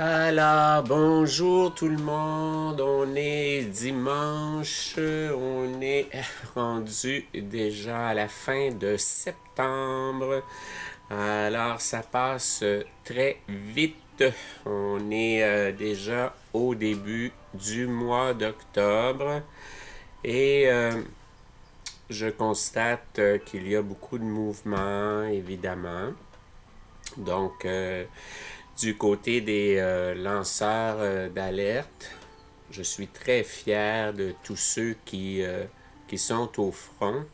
Alors, bonjour tout le monde, on est dimanche, on est rendu déjà à la fin de septembre, alors ça passe très vite, on est déjà au début du mois d'octobre et je constate qu'il y a beaucoup de mouvements évidemment, donc du côté des lanceurs d'alerte, je suis très fier de tous ceux qui sont au front.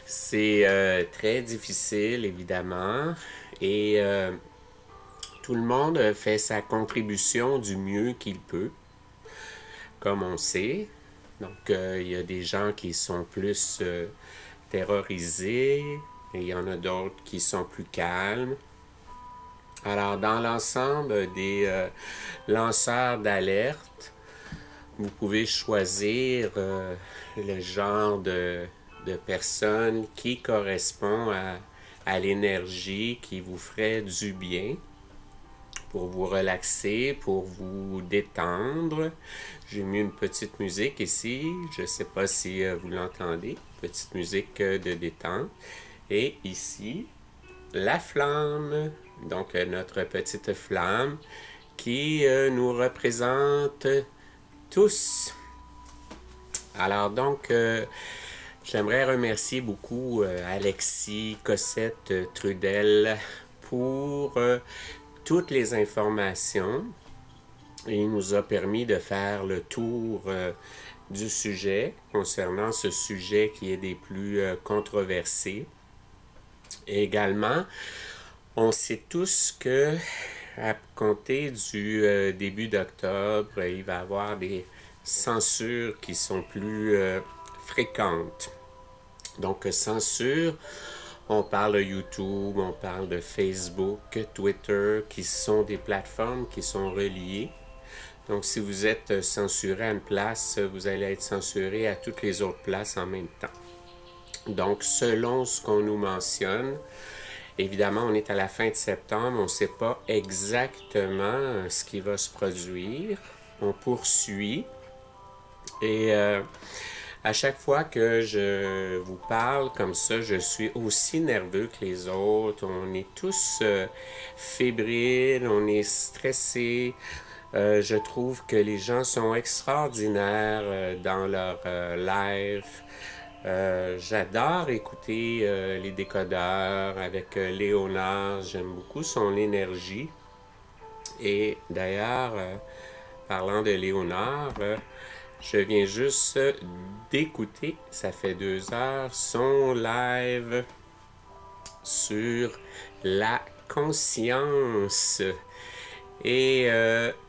C'est très difficile, évidemment, et tout le monde fait sa contribution du mieux qu'il peut, comme on sait. Donc, il y a des gens qui sont plus terrorisés, et il y en a d'autres qui sont plus calmes. Alors, dans l'ensemble des lanceurs d'alerte, vous pouvez choisir le genre de personne qui correspond à l'énergie qui vous ferait du bien pour vous relaxer, pour vous détendre. J'ai mis une petite musique ici, je ne sais pas si vous l'entendez, petite musique de détente. Et ici, la flamme. Donc, notre petite flamme qui nous représente tous. Alors, donc, j'aimerais remercier beaucoup Alexis, Cossette, Trudel pour toutes les informations. Il nous a permis de faire le tour du sujet concernant ce sujet qui est des plus controversés. Et également, on sait tous que à compter du début d'octobre, il va y avoir des censures qui sont plus fréquentes. Donc, censure, on parle de YouTube, on parle de Facebook, Twitter, qui sont des plateformes qui sont reliées. Donc, si vous êtes censuré à une place, vous allez être censuré à toutes les autres places en même temps. Donc, selon ce qu'on nous mentionne, évidemment, on est à la fin de septembre, on ne sait pas exactement ce qui va se produire. On poursuit. Et à chaque fois que je vous parle comme ça, je suis aussi nerveux que les autres. On est tous fébriles, on est stressés. Je trouve que les gens sont extraordinaires dans leur live. J'adore écouter les décodeurs avec Léonard, j'aime beaucoup son énergie. Et d'ailleurs, parlant de Léonard, je viens juste d'écouter, ça fait 2 heures, son live sur la conscience. Et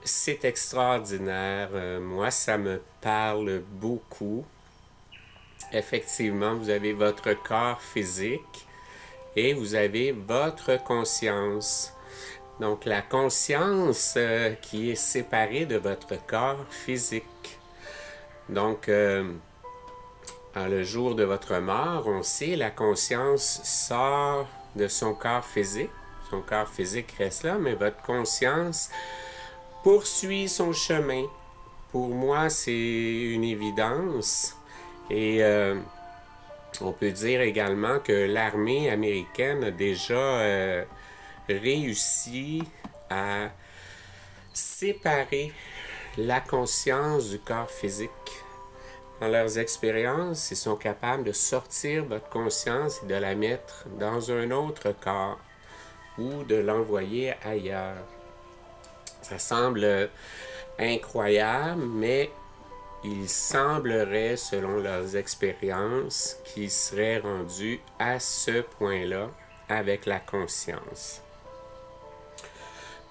c'est extraordinaire, moi ça me parle beaucoup. Effectivement, vous avez votre corps physique et vous avez votre conscience. Donc, la conscience qui est séparée de votre corps physique. Donc, le jour de votre mort, on sait, la conscience sort de son corps physique. Son corps physique reste là, mais votre conscience poursuit son chemin. Pour moi, c'est une évidence. Et on peut dire également que l'armée américaine a déjà réussi à séparer la conscience du corps physique. Dans leurs expériences, ils sont capables de sortir votre conscience et de la mettre dans un autre corps ou de l'envoyer ailleurs. Ça semble incroyable, mais il semblerait, selon leurs expériences, qu'ils seraient rendus à ce point-là avec la conscience.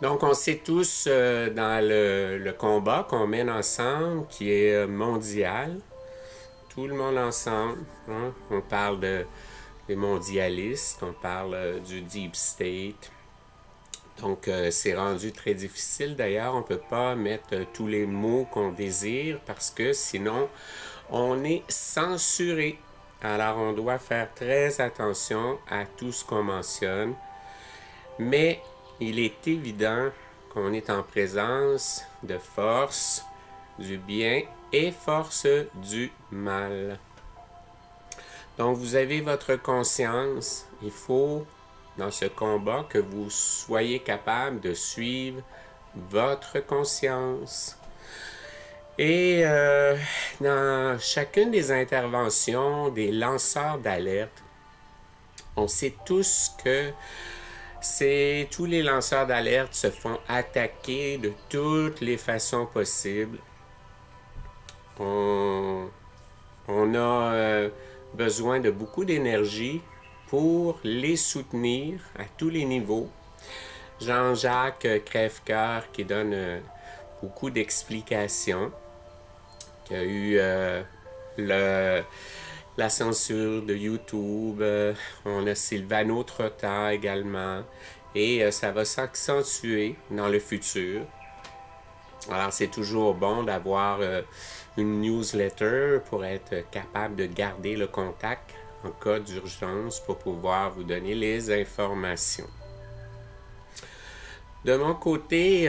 Donc, on sait tous dans le combat qu'on mène ensemble, qui est mondial, tout le monde ensemble. Hein? On parle des mondialistes, on parle du Deep State. Donc, c'est rendu très difficile. D'ailleurs, on ne peut pas mettre tous les mots qu'on désire parce que sinon, on est censuré. Alors, on doit faire très attention à tout ce qu'on mentionne. Mais il est évident qu'on est en présence de force du bien et force du mal. Donc, vous avez votre conscience. Il faut, dans ce combat, que vous soyez capable de suivre votre conscience. Et dans chacune des interventions des lanceurs d'alerte, on sait tous que tous les lanceurs d'alerte se font attaquer de toutes les façons possibles. On a besoin de beaucoup d'énergie pour les soutenir à tous les niveaux. Jean-Jacques Crèvecoeur qui donne beaucoup d'explications, qui a eu la censure de YouTube, on a Sylvano Trotta également, et ça va s'accentuer dans le futur. Alors c'est toujours bon d'avoir une newsletter pour être capable de garder le contact en cas d'urgence pour pouvoir vous donner les informations. De mon côté,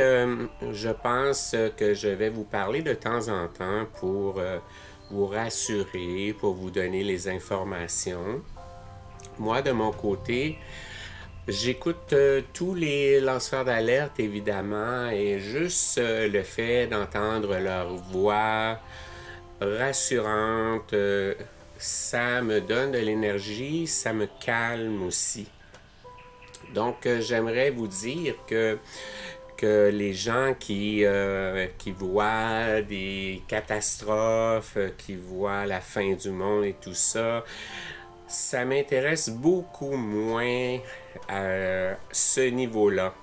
je pense que je vais vous parler de temps en temps pour vous rassurer, pour vous donner les informations. Moi, de mon côté, j'écoute tous les lanceurs d'alerte, évidemment, et juste le fait d'entendre leur voix rassurante, ça me donne de l'énergie, ça me calme aussi. Donc, j'aimerais vous dire que les gens qui voient des catastrophes, qui voient la fin du monde et tout ça, ça m'intéresse beaucoup moins à ce niveau-là.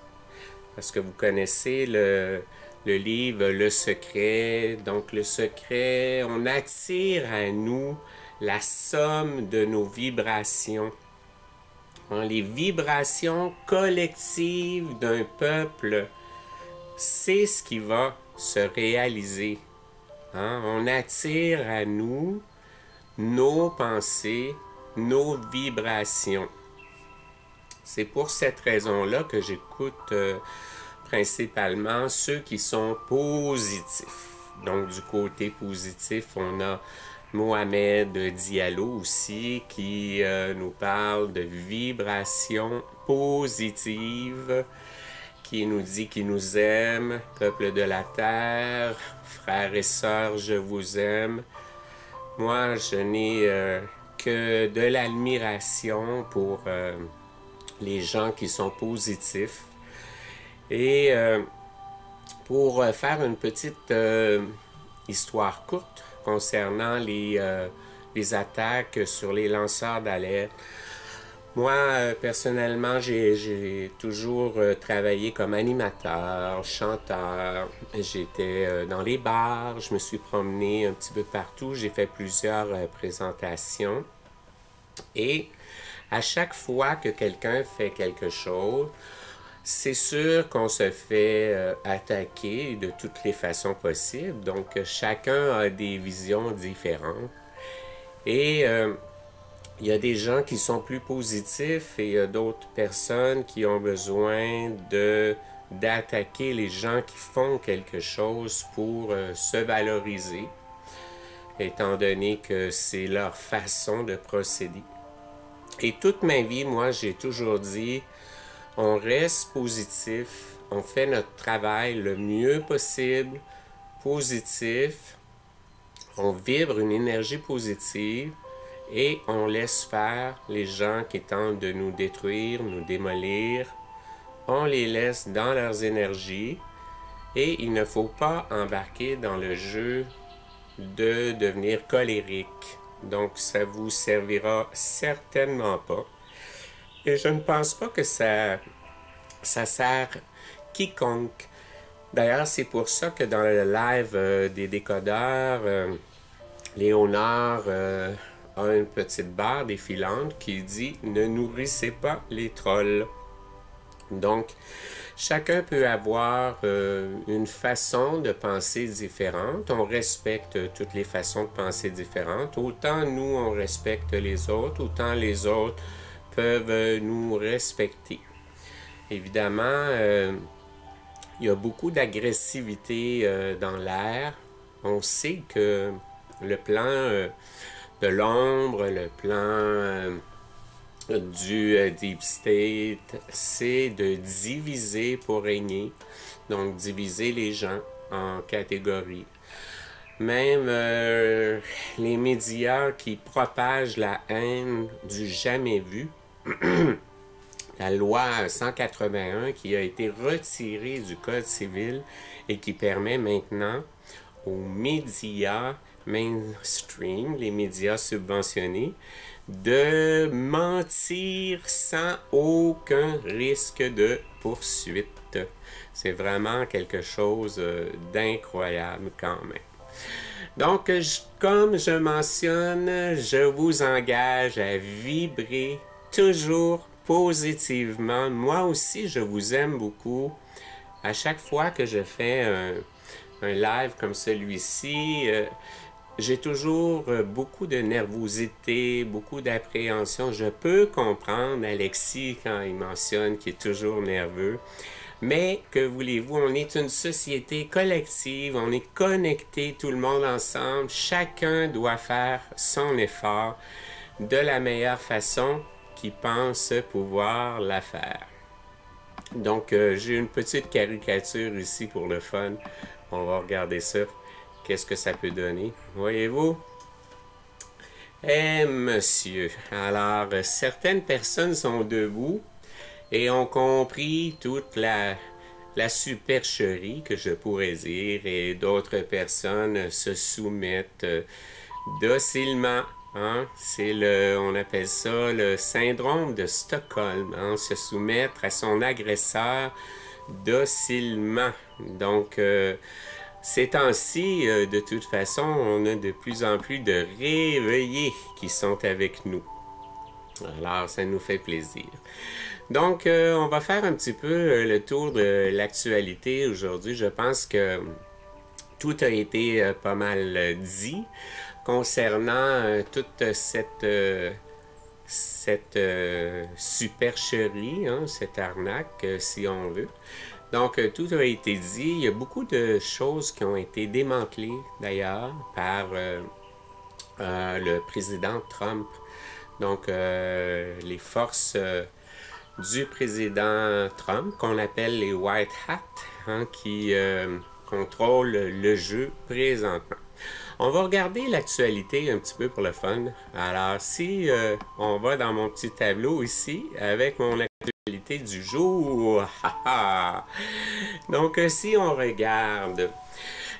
Parce que vous connaissez le livre Le Secret. Donc, le secret, on attire à nous la somme de nos vibrations. Les vibrations collectives d'un peuple, c'est ce qui va se réaliser. On attire à nous nos pensées, nos vibrations. C'est pour cette raison-là que j'écoute principalement ceux qui sont positifs. Donc, du côté positif, on a Mohamed Diallo aussi qui nous parle de vibrations positives, qui nous dit qu'il nous aime, peuple de la terre, frères et sœurs, je vous aime. Moi, je n'ai que de l'admiration pour les gens qui sont positifs. Et pour faire une petite histoire courte, concernant les attaques sur les lanceurs d'alerte. Moi, personnellement, j'ai toujours travaillé comme animateur, chanteur. J'étais dans les bars, je me suis promené un petit peu partout. J'ai fait plusieurs présentations. Et à chaque fois que quelqu'un fait quelque chose, c'est sûr qu'on se fait attaquer de toutes les façons possibles. Donc, chacun a des visions différentes. Et il y a des gens qui sont plus positifs et il y a d'autres personnes qui ont besoin d'attaquer les gens qui font quelque chose pour se valoriser, étant donné que c'est leur façon de procéder. Et toute ma vie, moi, j'ai toujours dit, on reste positif, on fait notre travail le mieux possible, positif, on vibre une énergie positive et on laisse faire les gens qui tentent de nous détruire, nous démolir. On les laisse dans leurs énergies et il ne faut pas embarquer dans le jeu de devenir colérique. Donc, ça vous servira certainement pas. Et je ne pense pas que ça sert quiconque. D'ailleurs, c'est pour ça que dans le live des décodeurs, Léonard a une petite barre défilante qui dit « Ne nourrissez pas les trolls ». Donc, chacun peut avoir une façon de penser différente. On respecte toutes les façons de penser différentes. Autant nous, on respecte les autres, autant les autres peuvent nous respecter. Évidemment, Il y a beaucoup d'agressivité dans l'air. On sait que le plan de l'ombre, le plan du Deep State, c'est de diviser pour régner. Donc, diviser les gens en catégories. Même les médias qui propagent la haine du jamais vu, la loi 181 qui a été retirée du Code civil et qui permet maintenant aux médias mainstream, les médias subventionnés, de mentir sans aucun risque de poursuite. C'est vraiment quelque chose d'incroyable quand même. Donc, comme je mentionne, je vous engage à vibrer toujours positivement. Moi aussi, je vous aime beaucoup. À chaque fois que je fais un live comme celui-ci, j'ai toujours beaucoup de nervosité, beaucoup d'appréhension. Je peux comprendre Alexis quand il mentionne qu'il est toujours nerveux. Mais, que voulez-vous, on est une société collective, on est connectés tout le monde ensemble. Chacun doit faire son effort de la meilleure façon qu'il pense pouvoir la faire. Donc, j'ai une petite caricature ici pour le fun. On va regarder ça. Qu'est-ce que ça peut donner? Voyez-vous? Eh, monsieur! Alors, certaines personnes sont debout et ont compris toute la supercherie que je pourrais dire, et d'autres personnes se soumettent docilement. Hein? On appelle ça le syndrome de Stockholm, hein? Se soumettre à son agresseur docilement. Donc, ces temps-ci, de toute façon, on a de plus en plus de réveillés qui sont avec nous. Alors, ça nous fait plaisir. Donc, on va faire un petit peu le tour de l'actualité aujourd'hui. Je pense que tout a été pas mal dit concernant toute cette supercherie, hein, cette arnaque, si on veut. Donc, tout a été dit. Il y a beaucoup de choses qui ont été démantelées, d'ailleurs, par le président Trump. Donc, les forces du président Trump, qu'on appelle les White Hats, hein, qui contrôlent le jeu présentement. On va regarder l'actualité un petit peu pour le fun. Alors, si on va dans mon petit tableau ici, avec mon actualité du jour, donc si on regarde,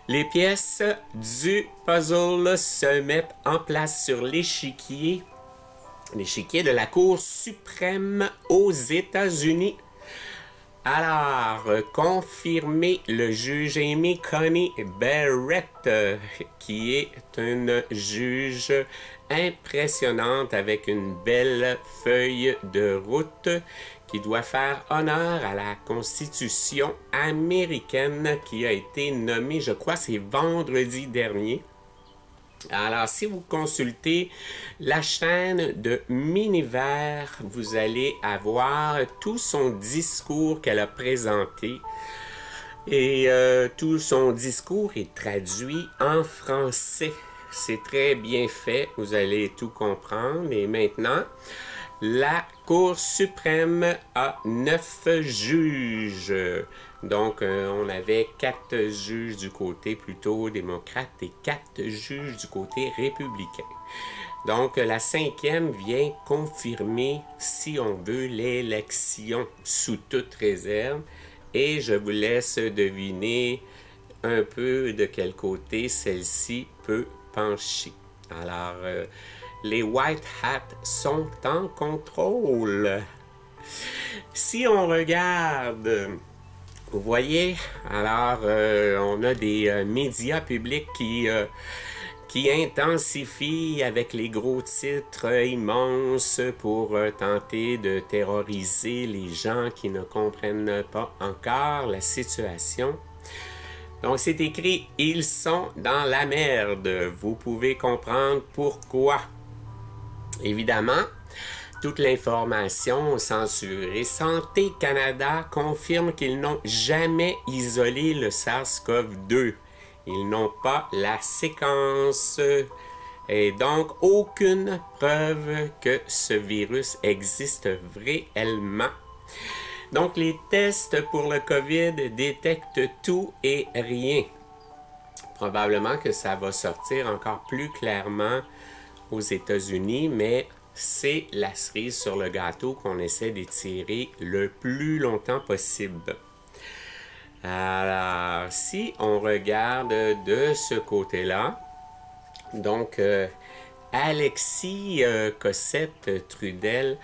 les pièces du puzzle se mettent en place sur l'échiquier de la Cour suprême aux États-Unis. Alors, confirmé le juge Amy Coney Barrett, qui est une juge impressionnante avec une belle feuille de route qui doit faire honneur à la Constitution américaine qui a été nommée, je crois, c'est vendredi dernier. Alors, si vous consultez la chaîne de Miniver, vous allez avoir tout son discours qu'elle a présenté. Et tout son discours est traduit en français. C'est très bien fait, vous allez tout comprendre. Et maintenant, la Cour suprême a 9 juges. Donc, on avait 4 juges du côté plutôt démocrate et 4 juges du côté républicain. Donc, la 5e vient confirmer, si on veut, l'élection sous toute réserve. Et je vous laisse deviner un peu de quel côté celle-ci peut pencher. Alors, les White Hats sont en contrôle. Si on regarde... Vous voyez, alors on a des médias publics qui intensifient avec les gros titres immenses pour tenter de terroriser les gens qui ne comprennent pas encore la situation. Donc c'est écrit « Ils sont dans la merde ». Vous pouvez comprendre pourquoi. Évidemment, toute l'information censurée. Santé Canada confirme qu'ils n'ont jamais isolé le SARS-CoV-2. Ils n'ont pas la séquence et donc aucune preuve que ce virus existe réellement. Donc les tests pour le COVID détectent tout et rien. Probablement que ça va sortir encore plus clairement aux États-Unis, mais c'est la cerise sur le gâteau qu'on essaie d'étirer le plus longtemps possible. Alors, si on regarde de ce côté-là, donc Alexis Cossette-Trudel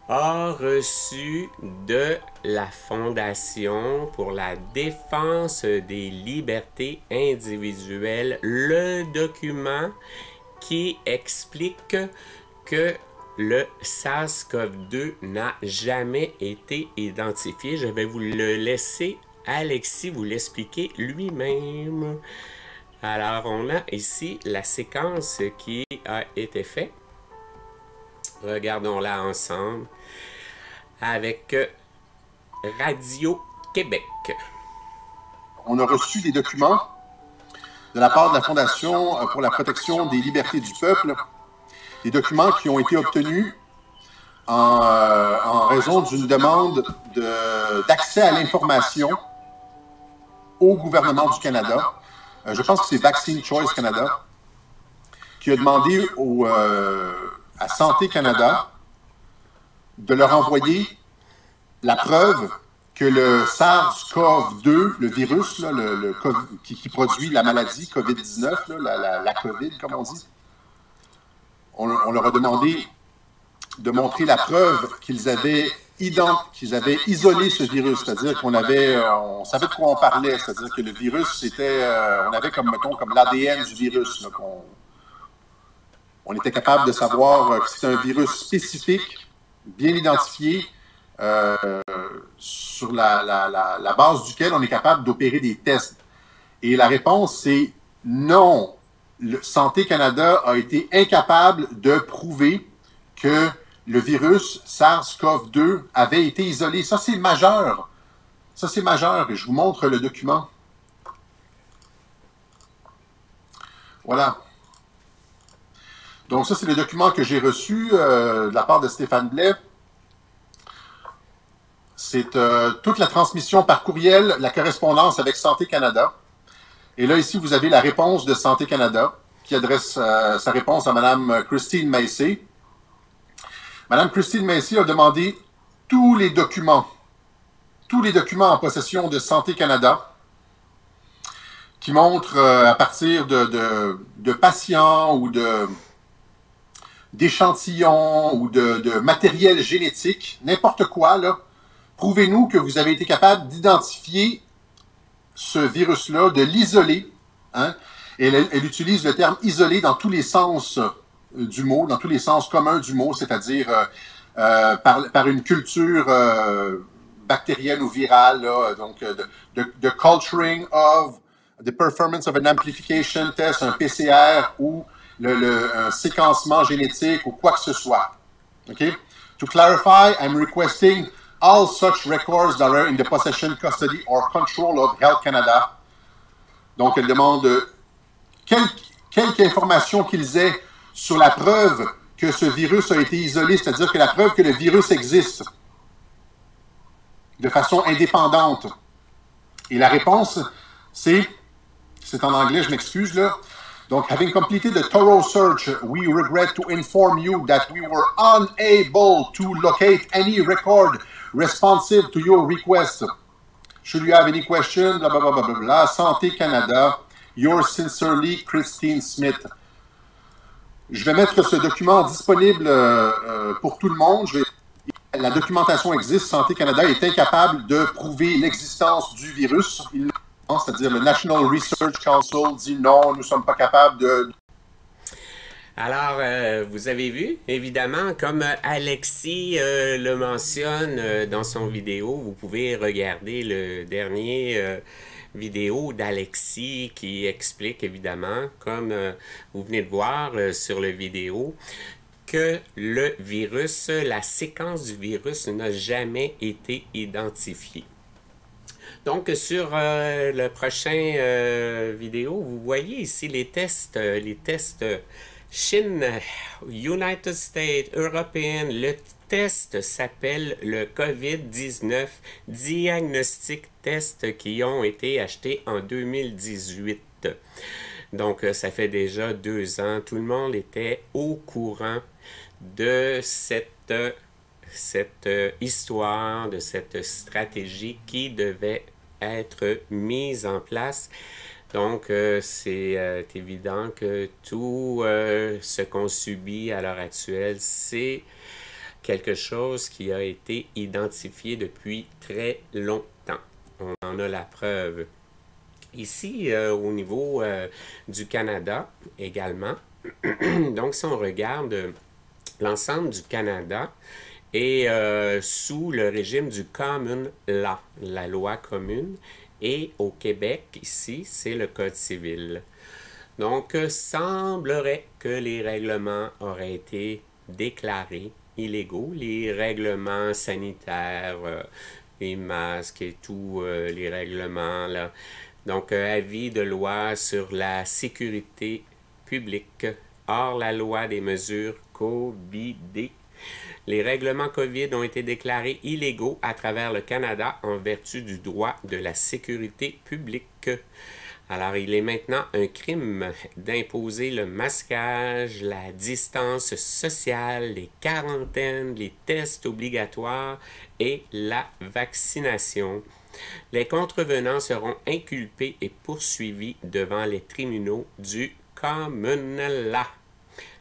a reçu de la Fondation pour la défense des libertés individuelles le document qui explique que le SARS-CoV-2 n'a jamais été identifié. Je vais vous le laisser, Alexis, vous l'expliquer lui-même. Alors, on a ici la séquence qui a été faite. Regardons-la ensemble avec Radio-Québec. On a reçu des documents de la part de la Fondation pour la protection des libertés du peuple, des documents qui ont été obtenus en raison d'une demande d'accès à l'information au gouvernement du Canada. Je pense que c'est Vaccine Choice Canada qui a demandé à Santé Canada de leur envoyer la preuve que le SARS-CoV-2, le virus là, qui produit la maladie COVID-19, la COVID comme on dit, on leur a demandé de montrer la preuve qu'ils avaient isolé ce virus, c'est-à-dire on savait de quoi on parlait, c'est-à-dire que le virus, on avait comme l'ADN du virus, là, on était capable de savoir que c'est un virus spécifique, bien identifié, sur la base duquel on est capable d'opérer des tests. Et la réponse, c'est non. Santé Canada a été incapable de prouver que le virus SARS-CoV-2 avait été isolé. Ça, c'est majeur. Ça, c'est majeur. Et je vous montre le document. Voilà. Donc, ça, c'est le document que j'ai reçu de la part de Stéphane Blais. C'est toute la transmission par courriel, la correspondance avec Santé Canada. Et là, ici, vous avez la réponse de Santé Canada qui adresse sa réponse à Mme Christine Massey. Mme Christine Massey a demandé tous les documents en possession de Santé Canada qui montrent à partir de patients ou d'échantillons ou de matériel génétique, n'importe quoi, là, prouvez-nous que vous avez été capable d'identifier ce virus-là, de l'isoler. Hein? Et elle utilise le terme isolé dans tous les sens du mot, dans tous les sens communs du mot, c'est-à-dire par une culture bactérienne ou virale, là, donc de culturing of the performance of an amplification test, un PCR ou un séquencement génétique ou quoi que ce soit. Okay? To clarify, I'm requesting all such records that are in the possession, custody or control of Health Canada. Donc, elle demande quelque information qu'ils aient sur la preuve que ce virus a été isolé, c'est-à-dire que la preuve que le virus existe de façon indépendante. Et la réponse, c'est en anglais, je m'excuse là. Donc, having completed the thorough search, we regret to inform you that we were unable to locate any record responsive to your request. Should you have any questions, blah, blah, blah, blah, blah, blah. Santé Canada, yours sincerely, Christine Smith. Je vais mettre ce document disponible pour tout le monde. La documentation existe. Santé Canada est incapable de prouver l'existence du virus. C'est-à-dire le National Research Council dit non, nous ne sommes pas capables de... Alors, vous avez vu, évidemment, comme Alexis le mentionne dans son vidéo, vous pouvez regarder le dernier vidéo d'Alexis qui explique, évidemment, comme vous venez de voir sur le vidéo, que le virus, la séquence du virus n'a jamais été identifiée. Donc, sur le prochain vidéo, vous voyez ici les tests Chine, United States, European. Le test s'appelle le COVID-19 Diagnostic Test qui ont été achetés en 2018. Donc, ça fait déjà 2 ans. Tout le monde était au courant de cette histoire, de cette stratégie qui devait être mise en place. Donc, c'est évident que tout ce qu'on subit à l'heure actuelle, c'est quelque chose qui a été identifié depuis très longtemps. On en a la preuve. Ici, au niveau du Canada également, donc si on regarde l'ensemble du Canada est sous le régime du Common Law, la loi commune, et au Québec, ici, c'est le Code civil. Donc, semblerait que les règlements auraient été déclarés illégaux, les règlements sanitaires, les masques et tous les règlements, là. Donc, avis de loi sur la sécurité publique, hors la loi des mesures COVID. Les règlements COVID ont été déclarés illégaux à travers le Canada en vertu du droit de la sécurité publique. Alors, il est maintenant un crime d'imposer le masquage, la distance sociale, les quarantaines, les tests obligatoires et la vaccination. Les contrevenants seront inculpés et poursuivis devant les tribunaux du Common Law.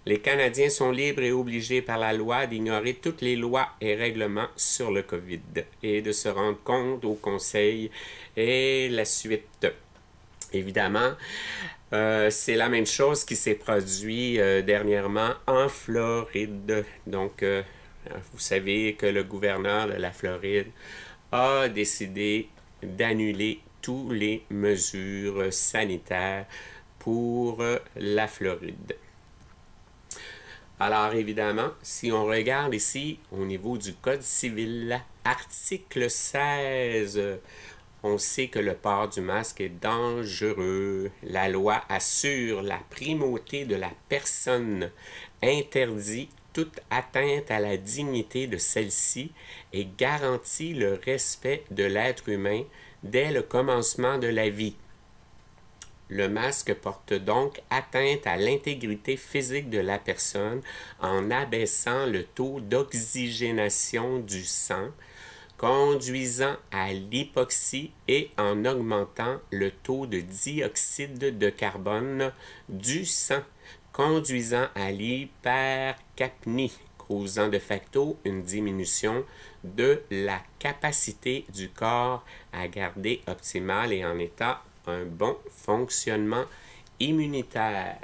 Les Canadiens sont libres et obligés par la loi d'ignorer toutes les lois et règlements sur le COVID et de se rendre compte au Conseil et la suite. Évidemment, c'est la même chose qui s'est produit dernièrement en Floride. Donc, vous savez que le gouverneur de la Floride a décidé d'annuler toutes les mesures sanitaires pour la Floride. Alors, évidemment, si on regarde ici au niveau du Code civil, article 16, on sait que le port du masque est dangereux. La loi assure la primauté de la personne, interdit toute atteinte à la dignité de celle-ci et garantit le respect de l'être humain dès le commencement de la vie. Le masque porte donc atteinte à l'intégrité physique de la personne en abaissant le taux d'oxygénation du sang, conduisant à l'hypoxie et en augmentant le taux de dioxyde de carbone du sang, conduisant à l'hypercapnie, causant de facto une diminution de la capacité du corps à garder optimale et en état un bon fonctionnement immunitaire.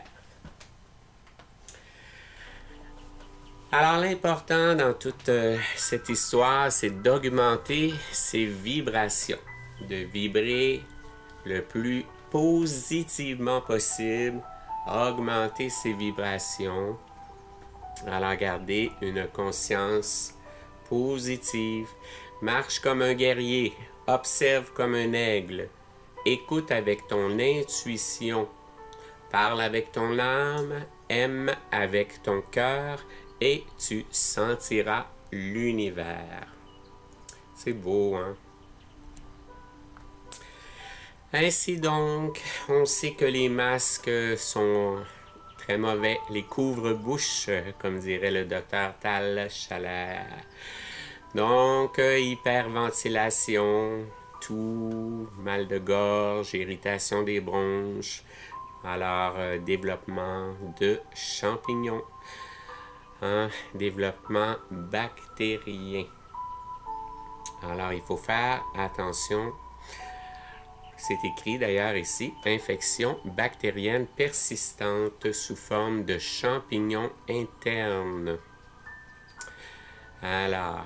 Alors, l'important dans toute cette histoire, c'est d'augmenter ses vibrations, de vibrer le plus positivement possible, augmenter ses vibrations, alors garder une conscience positive, marche comme un guerrier, observe comme un aigle, écoute avec ton intuition, parle avec ton âme, aime avec ton cœur et tu sentiras l'univers. C'est beau, hein? Ainsi donc, on sait que les masques sont très mauvais, les couvre-bouches, comme dirait le docteur Tal Chalère. Donc, hyperventilation, tout, mal de gorge, irritation des bronches, alors développement de champignons, développement bactérien. Alors, il faut faire attention. C'est écrit d'ailleurs ici, infection bactérienne persistante sous forme de champignons internes. Alors,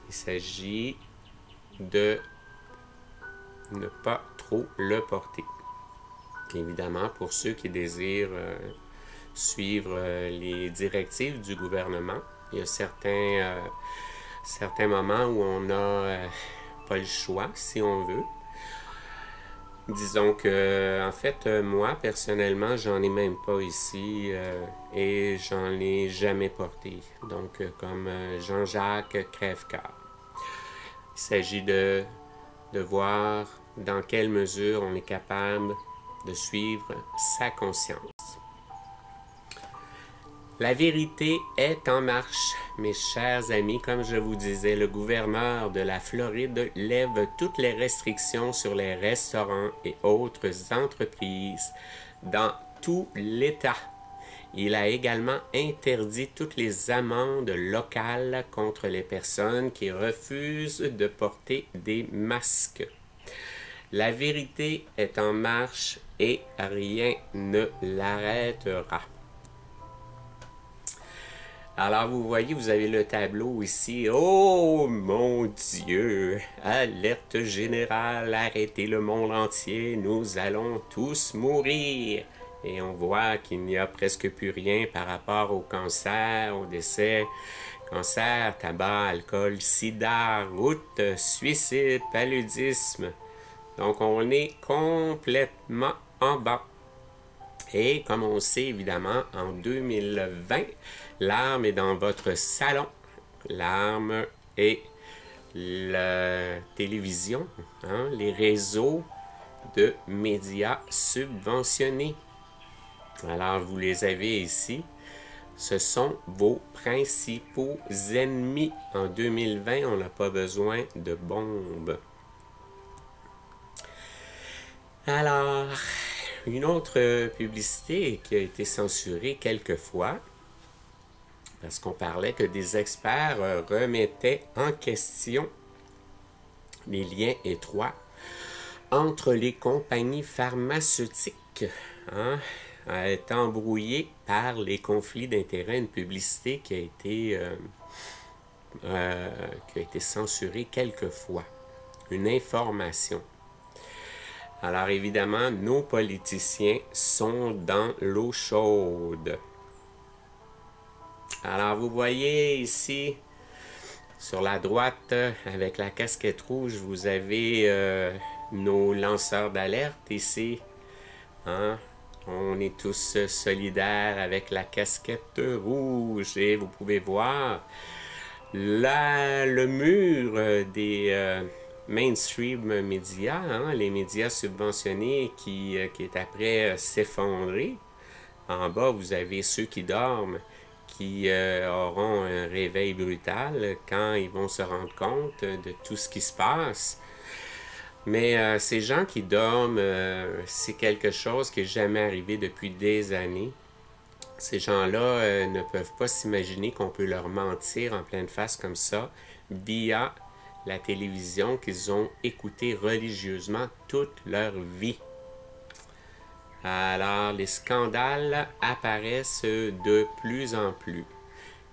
il s'agit de ne pas trop le porter. Évidemment, pour ceux qui désirent suivre les directives du gouvernement. Il y a certains moments où on n'a pas le choix, si on veut. Disons que, en fait, moi, personnellement, j'en ai même pas ici et j'en ai jamais porté. Donc, comme Jean-Jacques Crèvecoeur. Il s'agit de voir dans quelle mesure on est capable de suivre sa conscience. La vérité est en marche, mes chers amis. Comme je vous disais, le gouverneur de la Floride lève toutes les restrictions sur les restaurants et autres entreprises dans tout l'État. Il a également interdit toutes les amendes locales contre les personnes qui refusent de porter des masques. La vérité est en marche et rien ne l'arrêtera. Alors, vous voyez, vous avez le tableau ici. Oh mon Dieu! Alerte générale, arrêtez le monde entier, nous allons tous mourir. Et on voit qu'il n'y a presque plus rien par rapport au cancer, au décès, cancer, tabac, alcool, sida, route, suicide, paludisme. Donc, on est complètement en bas. Et comme on sait évidemment, en 2020, l'arme est dans votre salon. L'arme est la télévision, les réseaux de médias subventionnés. Alors, vous les avez ici. Ce sont vos principaux ennemis. En 2020, on n'a pas besoin de bombes. Alors, une autre publicité qui a été censurée quelques fois, parce qu'on parlait que des experts remettaient en question les liens étroits entre les compagnies pharmaceutiques, est embrouillée par les conflits d'intérêts, une publicité qui a été censurée quelques fois, une information. Alors évidemment, nos politiciens sont dans l'eau chaude. Alors vous voyez ici, sur la droite, avec la casquette rouge, vous avez nos lanceurs d'alerte ici. On est tous solidaires avec la casquette rouge et vous pouvez voir le mur des mainstream médias, les médias subventionnés qui est après s'effondrer. En bas, vous avez ceux qui dorment, qui auront un réveil brutal quand ils vont se rendre compte de tout ce qui se passe. Mais ces gens qui dorment, c'est quelque chose qui n'est jamais arrivé depuis des années. Ces gens-là ne peuvent pas s'imaginer qu'on peut leur mentir en pleine face comme ça via la télévision qu'ils ont écouté religieusement toute leur vie. Alors, les scandales apparaissent de plus en plus.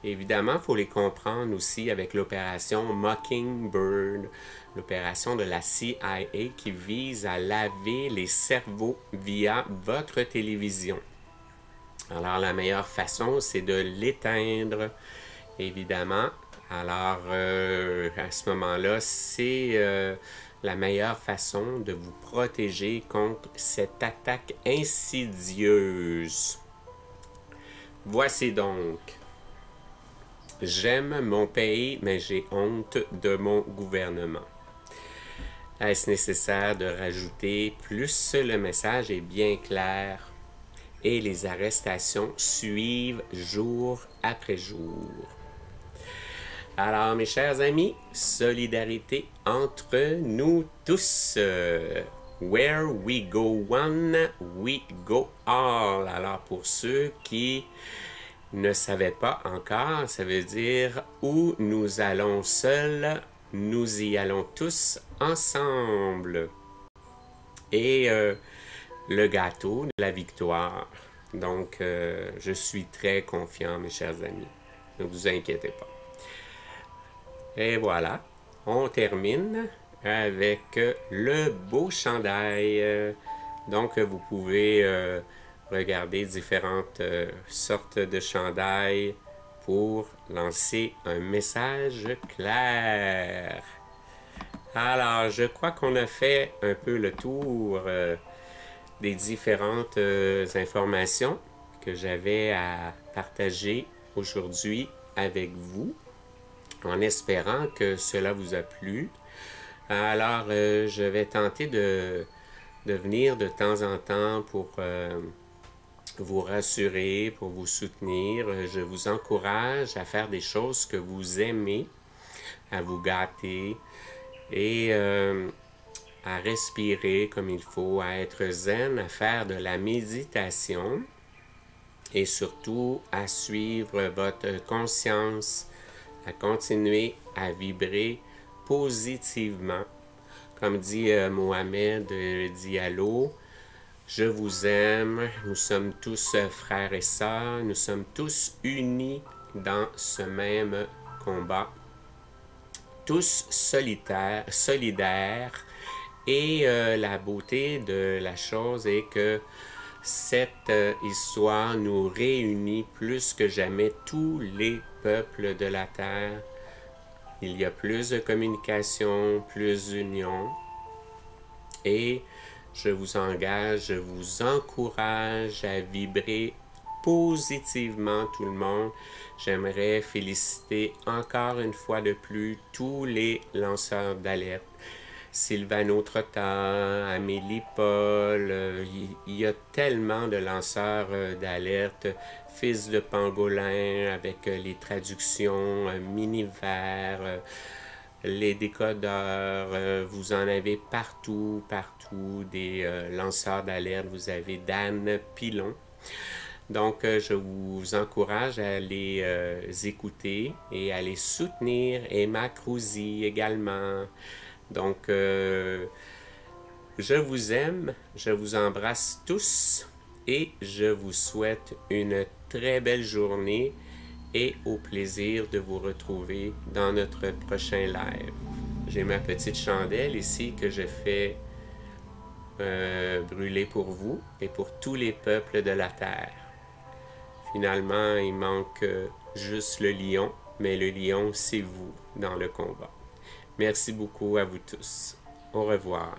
Évidemment, il faut les comprendre aussi avec l'opération Mockingbird, l'opération de la CIA qui vise à laver les cerveaux via votre télévision. Alors, la meilleure façon, c'est de l'éteindre, évidemment. Alors, à ce moment-là, c'est la meilleure façon de vous protéger contre cette attaque insidieuse. Voici donc. J'aime mon pays, mais j'ai honte de mon gouvernement. Est-ce nécessaire de rajouter plus? Le message est bien clair et les arrestations suivent jour après jour. Alors, mes chers amis, solidarité entre nous tous. Where we go one, we go all. Alors, pour ceux qui ne savaient pas encore, ça veut dire où nous allons seuls, nous y allons tous ensemble. Et le gâteau de la victoire. Donc, je suis très confiant, mes chers amis. Ne vous inquiétez pas. Et voilà, on termine avec le beau chandail. Donc, vous pouvez regarder différentes sortes de chandails pour lancer un message clair. Alors, je crois qu'on a fait un peu le tour des différentes informations que j'avais à partager aujourd'hui avec vous, en espérant que cela vous a plu. Alors, je vais tenter de venir de temps en temps pour vous rassurer, pour vous soutenir. Je vous encourage à faire des choses que vous aimez, à vous gâter et à respirer comme il faut, à être zen, à faire de la méditation et surtout à suivre votre conscience, à continuer à vibrer positivement. Comme dit Mohamed Diallo, je vous aime, nous sommes tous frères et sœurs, nous sommes tous unis dans ce même combat, tous solidaires, et la beauté de la chose est que cette histoire nous réunit plus que jamais tous les peuples de la Terre. Il y a plus de communication, plus d'union, et je vous engage, je vous encourage à vibrer positivement tout le monde. J'aimerais féliciter encore une fois de plus tous les lanceurs d'alerte. Sylvano Trotta, Amélie Paul, il y a tellement de lanceurs d'alerte. Fils de Pangolin avec les traductions, Miniver, les décodeurs, vous en avez partout, des lanceurs d'alerte. Vous avez Dan Pilon. Donc, je vous encourage à les écouter et à les soutenir. Emma Cruzy également. Donc, je vous aime, je vous embrasse tous et je vous souhaite une très belle journée et au plaisir de vous retrouver dans notre prochain live. J'ai ma petite chandelle ici que je fais brûler pour vous et pour tous les peuples de la Terre. Finalement, il manque juste le lion, mais le lion, c'est vous dans le combat. Merci beaucoup à vous tous. Au revoir.